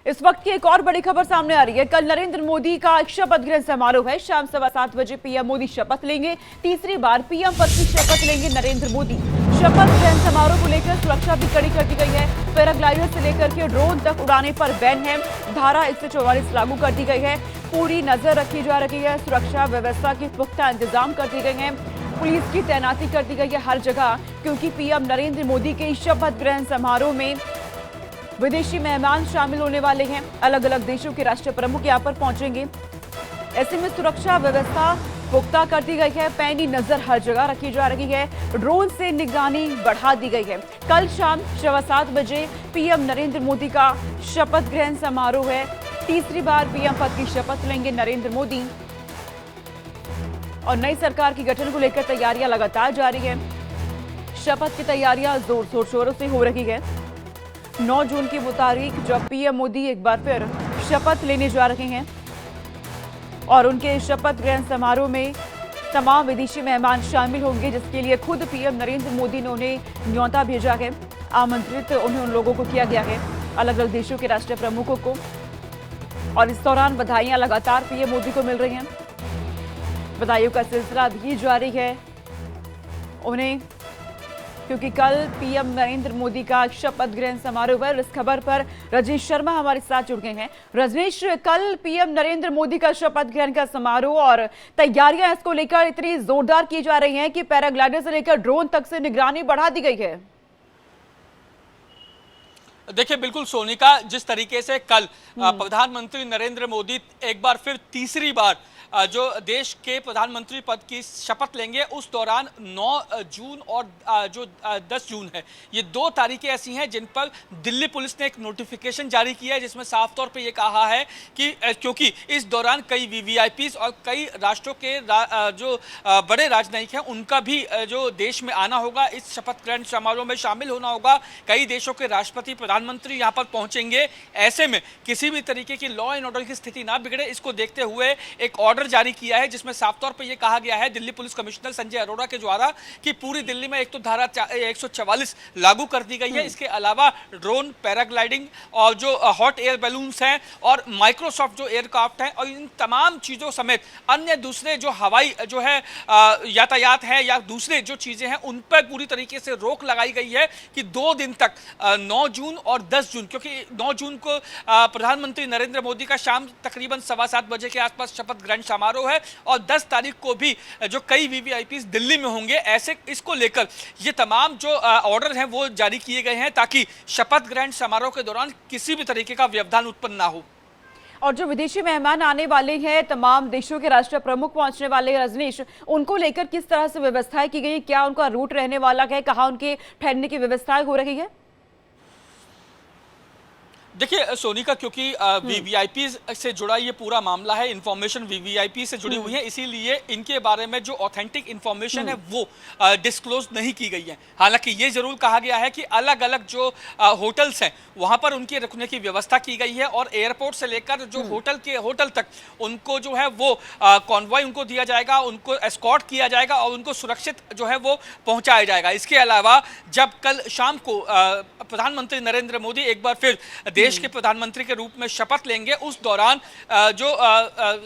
इस वक्त की एक और बड़ी खबर सामने आ रही है। कल नरेंद्र मोदी का शपथ ग्रहण समारोह है। शाम 7:15 बजे पीएम मोदी शपथ लेंगे। तीसरी बार पीएम पद की शपथ लेंगे नरेंद्र मोदी। शपथ ग्रहण समारोह को लेकर सुरक्षा भी कड़ी कर दी गई है। पैराग्लाइडर से लेकर के ड्रोन तक उड़ाने पर बैन है। धारा 144 लागू कर दी गई है। पूरी नजर रखी जा रही है। सुरक्षा व्यवस्था के पुख्ता इंतजाम कर दिए गए हैं। पुलिस की तैनाती कर दी गई है हर जगह, क्योंकि पीएम नरेंद्र मोदी के शपथ ग्रहण समारोह में विदेशी मेहमान शामिल होने वाले हैं। अलग अलग देशों के राष्ट्र प्रमुख यहां पर पहुंचेंगे। ऐसे में सुरक्षा व्यवस्था पुख्ता कर दी गई है। पैनी नजर हर जगह रखी जा रही है। ड्रोन से निगरानी बढ़ा दी गई है। कल शाम 7:15 बजे पीएम नरेंद्र मोदी का शपथ ग्रहण समारोह है। तीसरी बार पीएम पद की शपथ लेंगे नरेंद्र मोदी। और नई सरकार के गठन को लेकर तैयारियां लगातार जारी है। शपथ की तैयारियां जोर शोरों से हो रही है। 9 जून की वो तारीख जब पीएम मोदी एक बार फिर शपथ लेने जा रहे हैं और उनके शपथ ग्रहण समारोह में तमाम विदेशी मेहमान शामिल होंगे, जिसके लिए खुद पीएम नरेंद्र मोदी ने उन्हें न्योता भेजा है। आमंत्रित उन्हें उन लोगों को किया गया है, अलग अलग देशों के राष्ट्रीय प्रमुखों को। और इस दौरान बधाइयां लगातार पीएम मोदी को मिल रही हैं। बधाइयों का सिलसिला भी जारी है उन्हें, क्योंकि कल पीएम नरेंद्र मोदी का शपथ ग्रहण समारोह है। इस खबर पर रजनीश शर्मा हमारे साथ जुड़ गए हैं। रजनीश, कल पीएम नरेंद्र मोदी का शपथ ग्रहण का समारोह और तैयारियां इसको लेकर इतनी जोरदार की जा रही हैं कि पैराग्लाइडर से लेकर ड्रोन तक से निगरानी बढ़ा दी गई है। देखिए बिल्कुल सोनिका, जिस तरीके से कल प्रधानमंत्री नरेंद्र मोदी एक बार फिर तीसरी बार जो देश के प्रधानमंत्री पद की शपथ लेंगे, उस दौरान 9 जून और जो 10 जून है, ये 2 तारीखें ऐसी हैं जिन पर दिल्ली पुलिस ने एक नोटिफिकेशन जारी किया है, जिसमें साफ तौर पे ये कहा है कि क्योंकि इस दौरान कई वीवीआईपीज और कई राष्ट्रों के जो बड़े राजनयिक हैं, उनका भी जो देश में आना होगा, इस शपथ ग्रहण समारोह में शामिल होना होगा। कई देशों के राष्ट्रपति, प्रधानमंत्री यहाँ पर पहुंचेंगे। ऐसे में किसी भी तरीके की लॉ एंड ऑर्डर की स्थिति ना बिगड़े, इसको देखते हुए एक ऑर्डर जारी किया है, जिसमें साफ तौर पर यह कहा गया है दिल्ली पुलिस कमिश्नर संजय अरोड़ा के द्वारा कि पूरी दिल्ली में एक तो धारा 144 लागू कर दी गई है। इसके अलावा ड्रोन, पैराग्लाइडिंग और जो हॉट एयर बैलून्स हैं और माइक्रोसॉफ्ट जो एयरक्राफ्ट हैं और इन तमाम चीजों समेत अन्य दूसरे जो हवाई जो है यातायात है या दूसरे जो चीजें हैं, उन पर पूरी तरीके से रोक लगाई गई है कि 2 दिन तक 9 जून और 10 जून, क्योंकि 9 जून को प्रधानमंत्री नरेंद्र मोदी का शाम तकरीबन 7:15 बजे के आसपास शपथ ग्रहण समारोह है और 10 तारीख को भी जो कई वीवीआईपी दिल्ली में होंगे। ऐसे इसको लेकर ये तमाम जो ऑर्डर हैं वो जारी किए गए हैं, ताकि शपथ ग्रहण समारोह के दौरान किसी भी तरीके का व्यवधान उत्पन्न ना हो। और जो विदेशी मेहमान आने वाले हैं, तमाम देशों के राष्ट्रीय प्रमुख पहुंचने वाले हैं, रजनीश, उनको लेकर किस तरह से व्यवस्थाएं की गई? क्या उनका रूट रहने वाला है? कहां उनके ठहरने की व्यवस्थाएं हो रही है? देखिए सोनिका, क्योंकि वीवीआईपी से जुड़ा ये पूरा मामला है, इंफॉर्मेशन वीवीआईपी से जुड़ी हुई है, इसीलिए इनके बारे में जो ऑथेंटिक इंफॉर्मेशन है वो डिस्क्लोज नहीं की गई है। हालांकि ये जरूर कहा गया है कि अलग अलग जो होटल्स हैं वहां पर उनके रुकने की व्यवस्था की गई है और एयरपोर्ट से लेकर जो होटल तक उनको जो है वो कॉन्वॉय उनको दिया जाएगा, उनको एस्कॉर्ट किया जाएगा और उनको सुरक्षित जो है वो पहुंचाया जाएगा। इसके अलावा जब कल शाम को प्रधानमंत्री नरेंद्र मोदी एक बार फिर देश के प्रधानमंत्री के रूप में शपथ लेंगे, उस दौरान जो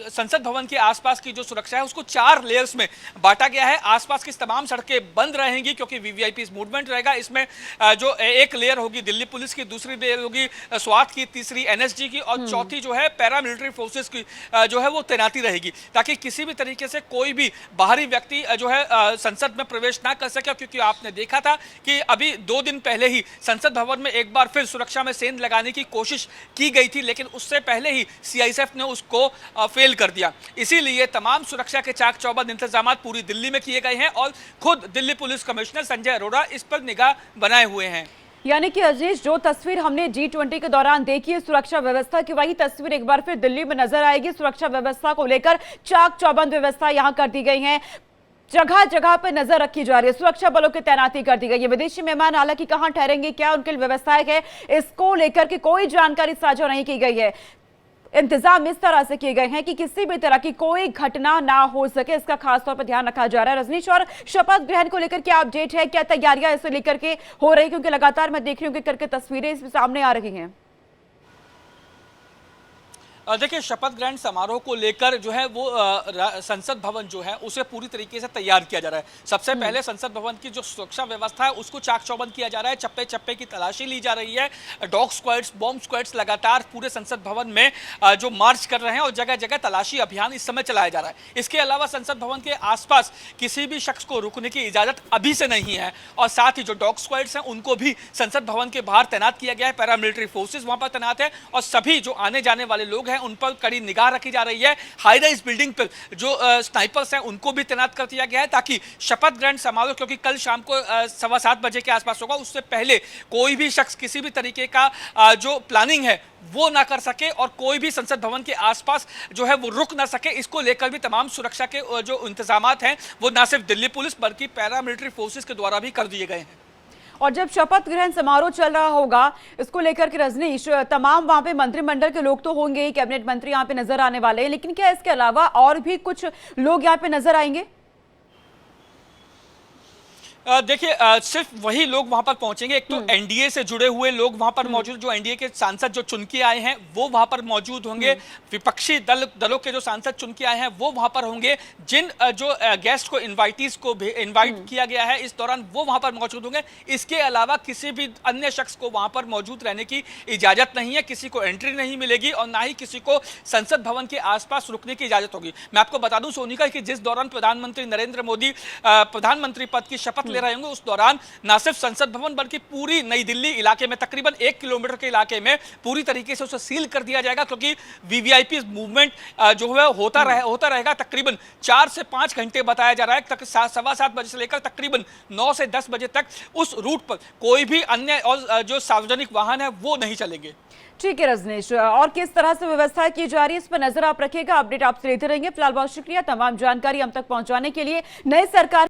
संसद भवन के आसपास की जो सुरक्षा है उसको 4 लेयर्स में बांटा गया है। आसपास की तमाम सड़कें बंद रहेंगी क्योंकि वीवीआईपी मूवमेंट रहेगा। इसमें जो एक लेयर होगी दिल्ली पुलिस की, दूसरी लेयर होगी स्वात की, तीसरी एनएसजी की और चौथी जो है पैरामिलिट्री फोर्सेस की जो है वो तैनाती रहेगी, ताकि किसी भी तरीके से कोई भी बाहरी व्यक्ति जो है संसद में प्रवेश ना कर सके। क्योंकि आपने देखा था कि अभी 2 दिन पहले ही संसद भवन में एक बार फिर सुरक्षा में सेंध लगाने की कोशिश की गई थी, लेकिन उससे पहले ही सीआईएसएफ ने उसको फेल कर दिया। इसीलिए तमाम सुरक्षा के चाक चौबंद इंतजाम पूरी दिल्ली में किए गए हैं और खुद दिल्ली पुलिस कमिश्नर संजय अरोड़ा इस पर निगाह बनाए हुए हैं। यानी कि अजीज, जो तस्वीर हमने G20 के दौरान देखी है सुरक्षा व्यवस्था की, वही तस्वीर एक बार फिर दिल्ली में नजर आएगी। सुरक्षा व्यवस्था को लेकर चाक चौबंद व्यवस्था यहां कर दी गई है। जगह जगह पर नजर रखी जा रही है। सुरक्षा बलों की तैनाती कर दी गई है। विदेशी मेहमान हालांकि कहां ठहरेंगे, क्या उनके लिए व्यवस्थाएं है, इसको लेकर के कोई जानकारी साझा नहीं की गई है। इंतजाम इस तरह से किए गए हैं कि किसी भी तरह की कोई घटना ना हो सके, इसका खासतौर पर ध्यान रखा जा रहा है। रजनीश, और शपथ ग्रहण को लेकर क्या अपडेट है, क्या तैयारियां इसे लेकर के हो रही, क्योंकि लगातार मैं देख रही हूँ कि करके तस्वीरें इसमें सामने आ रही हैं। देखिए, शपथ ग्रहण समारोह को लेकर जो है वो संसद भवन जो है उसे पूरी तरीके से तैयार किया जा रहा है। सबसे पहले संसद भवन की जो सुरक्षा व्यवस्था है उसको चाक चौबंद किया जा रहा है। चप्पे चप्पे की तलाशी ली जा रही है। डॉग स्क्वाड्स, बॉम्ब स्क्वाड्स लगातार पूरे संसद भवन में जो मार्च कर रहे हैं और जगह जगह तलाशी अभियान इस समय चलाया जा रहा है। इसके अलावा संसद भवन के आसपास किसी भी शख्स को रुकने की इजाजत अभी से नहीं है और साथ ही जो डॉग स्क्वाड्स हैं उनको भी संसद भवन के बाहर तैनात किया गया है। पैरामिलिट्री फोर्सेस वहां पर तैनात है और सभी जो आने जाने वाले लोग हैं उन पर कड़ी निगाह रखी जा रही है। हाई राइज बिल्डिंग पर जो स्नाइपर्स हैं उनको भी तैनात कर दिया गया है ताकि शपथ ग्रहण समारोह, क्योंकि कल शाम को 7:15 बजे के आसपास होगा, उससे पहले कोई भी शख्स किसी भी तरीके का जो प्लानिंग है वो ना कर सके और कोई भी संसद भवन के आसपास जो है वो रुक ना सके। इसको लेकर भी तमाम सुरक्षा के जो इंतजामात हैं वो ना सिर्फ दिल्ली पुलिस बल्कि पैरामिलिट्री फोर्सेस के द्वारा भी कर दिए गए हैं। और जब शपथ ग्रहण समारोह चल रहा होगा इसको लेकर के रजनीश, तमाम वहां पे मंत्रिमंडल के लोग तो होंगे ही, कैबिनेट मंत्री यहाँ पे नजर आने वाले हैं, लेकिन क्या इसके अलावा और भी कुछ लोग यहाँ पे नजर आएंगे? देखिए, सिर्फ वही लोग वहां पर पहुंचेंगे। एक तो एनडीए से जुड़े हुए लोग वहां पर मौजूद, जो एनडीए के सांसद जो चुन के आए हैं वो वहां पर मौजूद होंगे। विपक्षी दलों के जो सांसद चुन के आए हैं वो वहां पर होंगे। जिन जो गेस्ट को इनवाइटीज को इनवाइट किया गया है इस दौरान वो वहां पर मौजूद होंगे। इसके अलावा किसी भी अन्य शख्स को वहां पर मौजूद रहने की इजाजत नहीं है। किसी को एंट्री नहीं मिलेगी और ना ही किसी को संसद भवन के आसपास रुकने की इजाजत होगी। मैं आपको बता दूं सोनिका कि जिस दौरान प्रधानमंत्री नरेंद्र मोदी प्रधानमंत्री पद की शपथ ले रहे होंगे उस दौरान ना सिर्फ संसद भवन बल्कि पूरी नई दिल्ली इलाके में तकरीबन 1 किलोमीटर के इलाके में पूरी तरीके से उसे सील कर दिया जाएगा, क्योंकि वीवीआईपी मूवमेंट जो है होता रहेगा। तकरीबन 4 से 5 घंटे बताया जा रहा है। 7:15 बजे से लेकर तकरीबन 9 से 10 बजे तक उस रूट पर कोई भी अन्य और जो सार्वजनिक वाहन है वो नहीं चलेंगे। ठीक है रजनीश, और किस तरह से व्यवस्था की जा रही है इस पर नजर आप रखिएगा। अपडेट आपसे लेते रहेंगे। फिलहाल बहुत शुक्रिया तमाम जानकारी हम तक पहुंचाने के लिए। नई सरकार